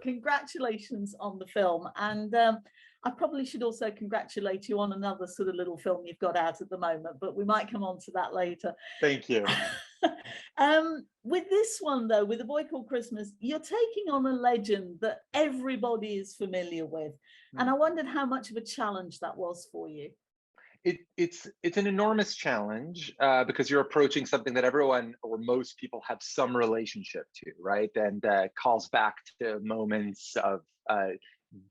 congratulations on the film. And I probably should also congratulate you on another sort of little film you've got out at the moment, but we might come on to that later. Thank you. With this one, though, with A Boy Called Christmas, you're taking on a legend that everybody is familiar with. And I wondered how much of a challenge that was for you. It's an enormous challenge because you're approaching something that everyone or most people have some relationship to, right? And calls back to moments of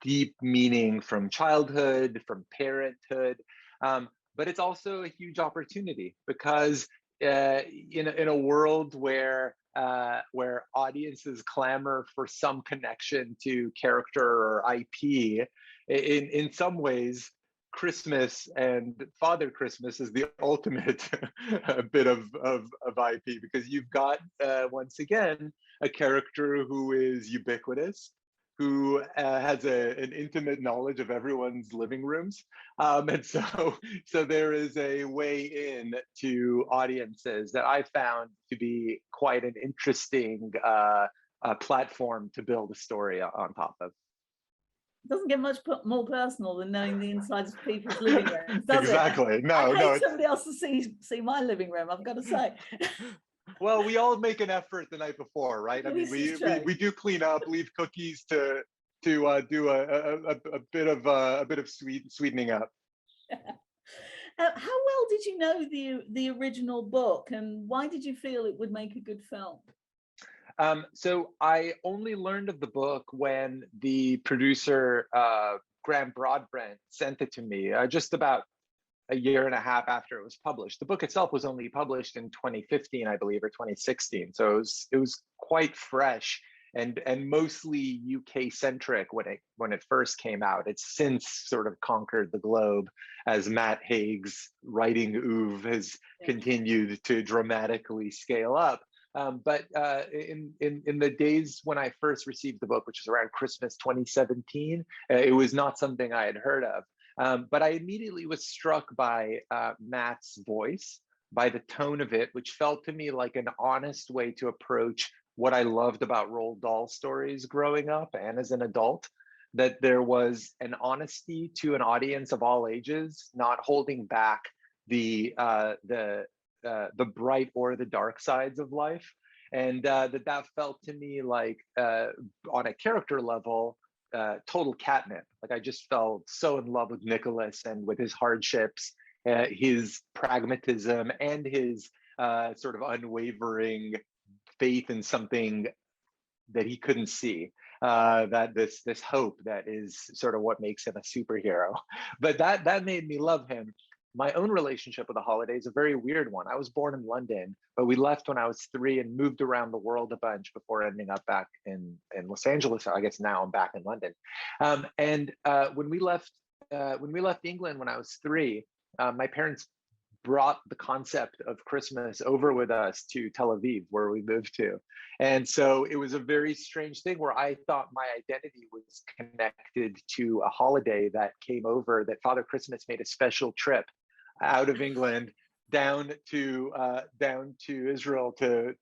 deep meaning from childhood, from parenthood. But it's also a huge opportunity because in a world where audiences clamor for some connection to character or IP, in some ways, Christmas and Father Christmas is the ultimate bit of IP, because you've got once again a character who is ubiquitous, who has an intimate knowledge of everyone's living rooms, and so there is a way in to audiences that I found to be quite an interesting platform to build a story on top of. It doesn't get much more personal than knowing the insides of people's living rooms, does exactly. it? No, I hate no. somebody else to see my living room, I've got to say. Well, we all make an effort the night before, right? I mean, we do clean up, leave cookies to do a bit of sweetening up. How well did you know the original book, and why did you feel it would make a good film? So I only learned of the book when the producer, Graham Broadbent, sent it to me just about a year and a half after it was published. The book itself was only published in 2015, I believe, or 2016. So it was quite fresh and mostly UK centric when it first came out. It's since sort of conquered the globe as Matt Haig's writing oeuvre has continued to dramatically scale up. But in the days when I first received the book, which is around Christmas 2017, it was not something I had heard of. But I immediately was struck by Matt's voice, by the tone of it, which felt to me like an honest way to approach what I loved about Roald Dahl stories growing up and as an adult, that there was an honesty to an audience of all ages, not holding back the bright or the dark sides of life. And that felt to me like, on a character level, total catnip. Like, I just felt so in love with Nikolas and with his hardships, his pragmatism, and his sort of unwavering faith in something that he couldn't see. That this hope that is sort of what makes him a superhero. But that made me love him. My own relationship with the holiday is a very weird one. I was born in London, but we left when I was 3 and moved around the world a bunch before ending up back in Los Angeles. I guess now I'm back in London. When we left England when I was 3, my parents brought the concept of Christmas over with us to Tel Aviv, where we moved to. And so it was a very strange thing where I thought my identity was connected to a holiday that came over, that Father Christmas made a special trip out of England down to Israel to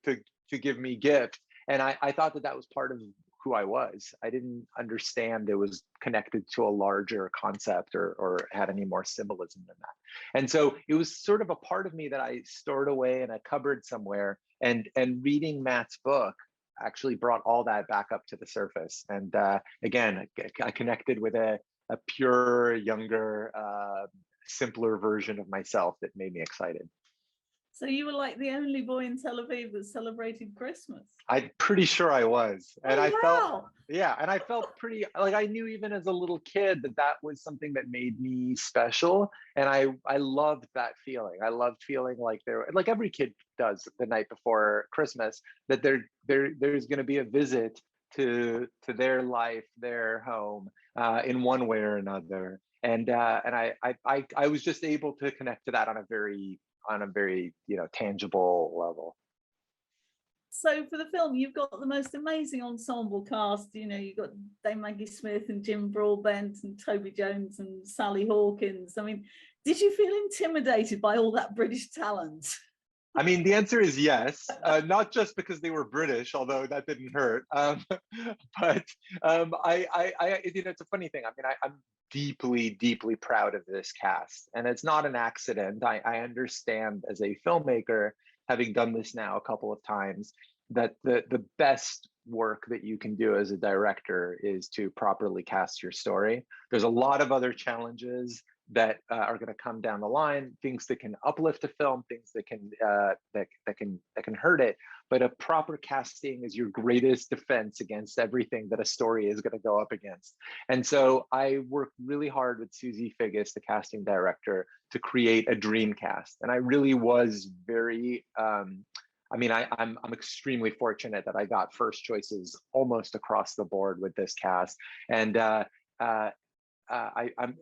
give me gifts. And I thought that was part of who I was. I didn't understand it was connected to a larger concept or had any more symbolism than that. And so it was sort of a part of me that I stored away in a cupboard somewhere, and reading Matt's book actually brought all that back up to the surface. And again, I connected with a pure, younger, simpler version of myself that made me excited. So you were like the only boy in Tel Aviv that celebrated Christmas? I'm pretty sure I was. And wow. I felt pretty, like, I knew even as a little kid that was something that made me special. And I loved that feeling. I loved feeling like like every kid does the night before Christmas, that there's going to be a visit to their life, their home, in one way or another. And I was just able to connect to that on a very tangible level. So for the film, you've got the most amazing ensemble cast. You've got Dame Maggie Smith and Jim Broadbent and Toby Jones and Sally Hawkins. I mean, did you feel intimidated by all that British talent? I mean, the answer is yes, not just because they were British, although that didn't hurt. But it's a funny thing. I mean, I'm deeply, deeply proud of this cast, and it's not an accident. I understand as a filmmaker, having done this now a couple of times, that the best work that you can do as a director is to properly cast your story. There's a lot of other challenges that are going to come down the line, things that can uplift a film, things that can that can hurt it. But a proper casting is your greatest defense against everything that a story is going to go up against. And so I worked really hard with Susie Figgis, the casting director, to create a dream cast. And I really was very I mean, I'm extremely fortunate that I got first choices almost across the board with this cast, and and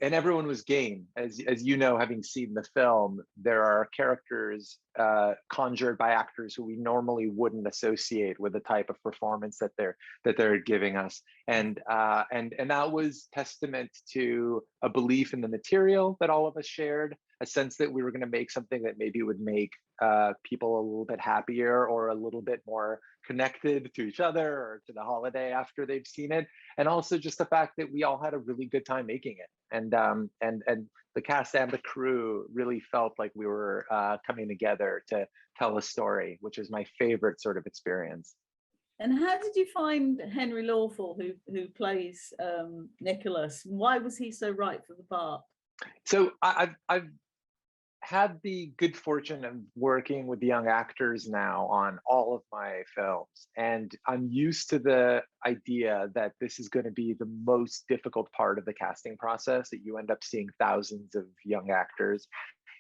everyone was game. As you know, having seen the film, there are characters conjured by actors who we normally wouldn't associate with the type of performance that they're giving us, and that was testament to a belief in the material that all of us shared, a sense that we were going to make something that maybe would make people a little bit happier or a little bit more connected to each other or to the holiday after they've seen it, and also just the fact that we all had a really good time making it, and the cast and the crew really felt like we were coming together to tell a story, which is my favorite sort of experience. And how did you find Henry Lawful, who plays Nikolas? Why was he so right for the part? So I've had the good fortune of working with young actors now on all of my films, and I'm used to the idea that this is going to be the most difficult part of the casting process, that you end up seeing thousands of young actors.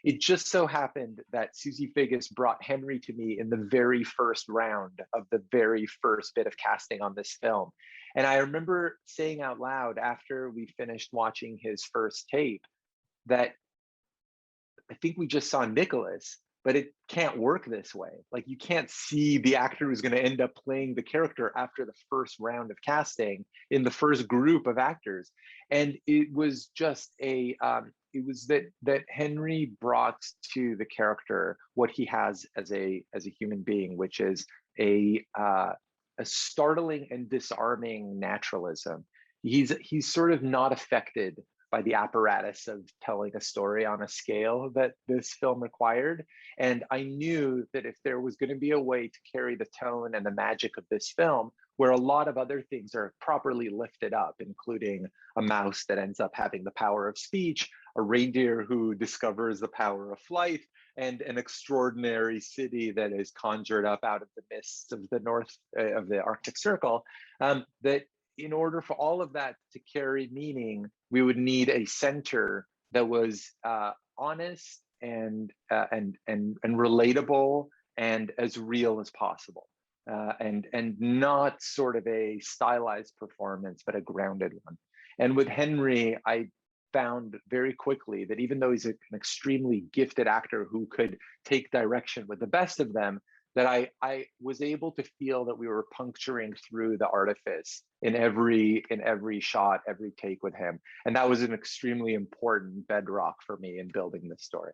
It just so happened that Susie Figgis brought Henry to me in the very first round of the very first bit of casting on this film. And I remember saying out loud after we finished watching his first tape that I think we just saw Nikolas, but it can't work this way. Like, you can't see the actor who's going to end up playing the character after the first round of casting in the first group of actors. And it was just it was that Henry brought to the character what he has as a human being, which is a startling and disarming naturalism. He's sort of not affected by the apparatus of telling a story on a scale that this film required. And I knew that if there was going to be a way to carry the tone and the magic of this film, where a lot of other things are properly lifted up, including a mouse that ends up having the power of speech, a reindeer who discovers the power of flight, and an extraordinary city that is conjured up out of the mists of the north of the Arctic Circle, that in order for all of that to carry meaning, we would need a center that was honest and relatable and as real as possible, and not sort of a stylized performance, but a grounded one. And with Henry, I found very quickly that even though he's an extremely gifted actor who could take direction with the best of them, that I was able to feel that we were puncturing through the artifice in every shot, every take with him. And that was an extremely important bedrock for me in building this story.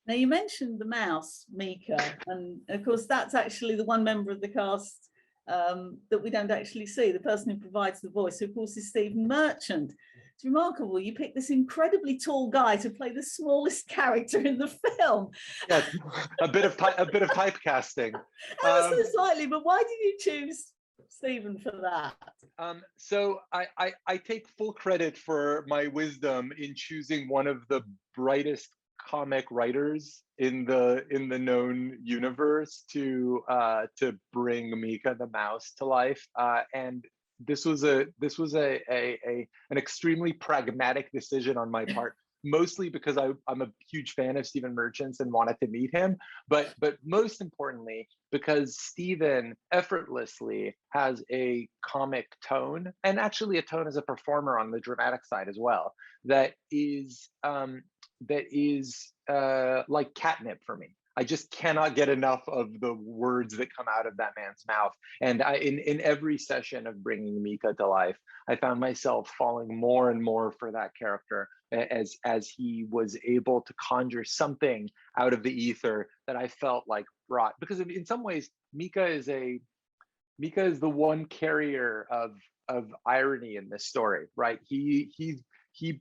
Now, you mentioned the mouse, Mika, and of course, that's actually the one member of the cast that we don't actually see, the person who provides the voice, who of course is Stephen Merchant. It's remarkable. You picked this incredibly tall guy to play the smallest character in the film. Yeah, a bit of typecasting. So slightly, but why did you choose Stephen for that? So I take full credit for my wisdom in choosing one of the brightest comic writers in the known universe to bring Mika the mouse to life, and this was an extremely pragmatic decision on my part, mostly because I'm a huge fan of Stephen Merchant's and wanted to meet him, but most importantly because Stephen effortlessly has a comic tone, and actually a tone as a performer on the dramatic side as well, that is like catnip for me. I just cannot get enough of the words that come out of that man's mouth. And in every session of bringing Mika to life, I found myself falling more and more for that character as he was able to conjure something out of the ether that I felt like brought, because in some ways, Mika is the one carrier of irony in this story, right? He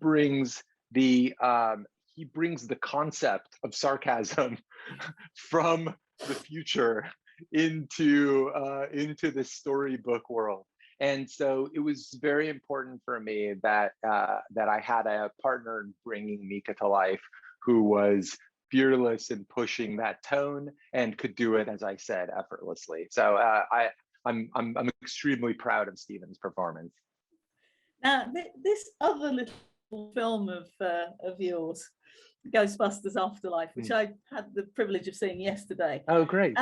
brings the concept of sarcasm from the future into this storybook world. And so it was very important for me that I had a partner in bringing Mika to life who was fearless in pushing that tone and could do it, as I said, effortlessly. So I'm extremely proud of Stephen's performance. Now, this other little film of yours, Ghostbusters Afterlife, which I had the privilege of seeing yesterday. Oh, great.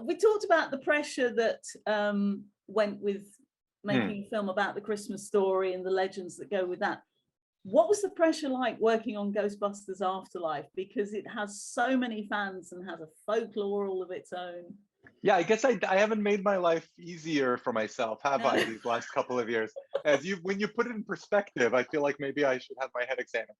We talked about the pressure that went with making a film about the Christmas story and the legends that go with that. What was the pressure like working on Ghostbusters Afterlife? Because it has so many fans and has a folklore all of its own. Yeah, I guess I haven't made my life easier for myself, have I, these last couple of years? When you put it in perspective, I feel like maybe I should have my head examined.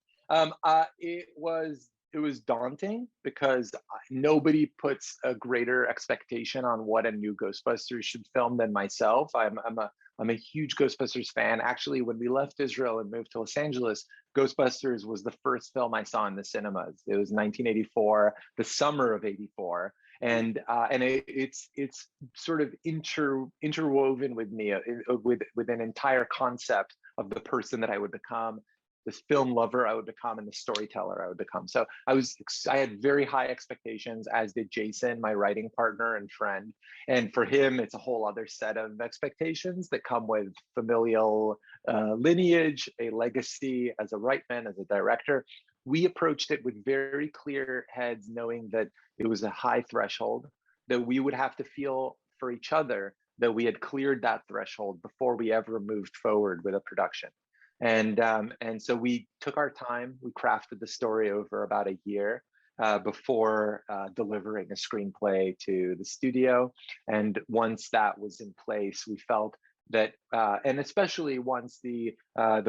It was daunting because nobody puts a greater expectation on what a new Ghostbusters should film than myself. I'm a huge Ghostbusters fan. Actually, when we left Israel and moved to Los Angeles, Ghostbusters was the first film I saw in the cinemas. It was 1984, the summer of '84. And it's sort of interwoven with me with an entire concept of the person that I would become, this film lover I would become, and the storyteller I would become. So I had very high expectations, as did Jason, my writing partner and friend. And for him, it's a whole other set of expectations that come with familial lineage, a legacy as a writer, as a director. We approached it with very clear heads, knowing that it was a high threshold, that we would have to feel for each other that we had cleared that threshold before we ever moved forward with a production. And so we took our time. We crafted the story over about a year before delivering a screenplay to the studio. And once that was in place, we felt that, and especially once the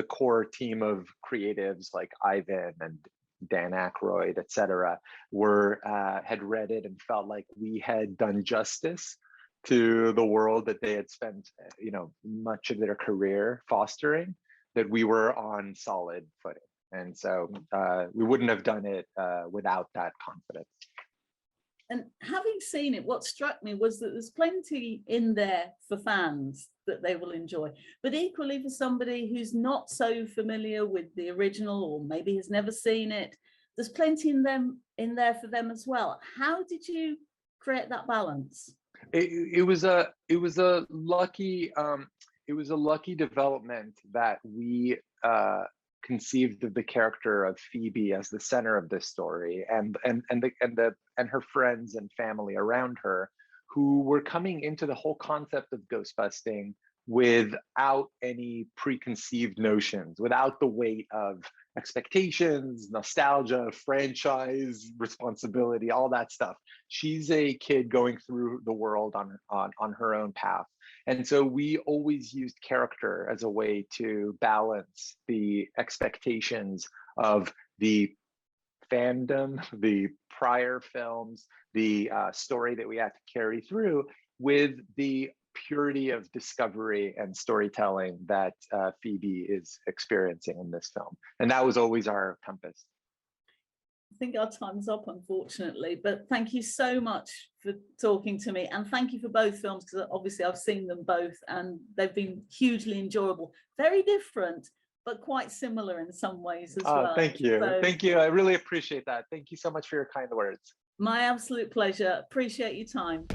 core team of creatives like Ivan and Dan Aykroyd, et cetera, had read it and felt like we had done justice to the world that they had spent, much of their career fostering, that we were on solid footing. And so we wouldn't have done it without that confidence. And having seen it, what struck me was that there's plenty in there for fans that they will enjoy, but equally for somebody who's not so familiar with the original, or maybe has never seen it, there's plenty in there for them as well. How did you create that balance? It was a lucky development that we conceived of the character of Phoebe as the center of this story, and her friends and family around her, who were coming into the whole concept of ghostbusting without any preconceived notions, without the weight of expectations, nostalgia, franchise, responsibility, all that stuff. She's a kid going through the world on her own path. And so we always used character as a way to balance the expectations of the fandom, the prior films, the story that we had to carry through, with the purity of discovery and storytelling that Phoebe is experiencing in this film. And that was always our compass. I think our time's up, unfortunately, but thank you so much for talking to me, and thank you for both films, because obviously I've seen them both and they've been hugely enjoyable. Very different, but quite similar in some ways as well. Thank you. So, thank you. I really appreciate that. Thank you so much for your kind words. My absolute pleasure. Appreciate your time.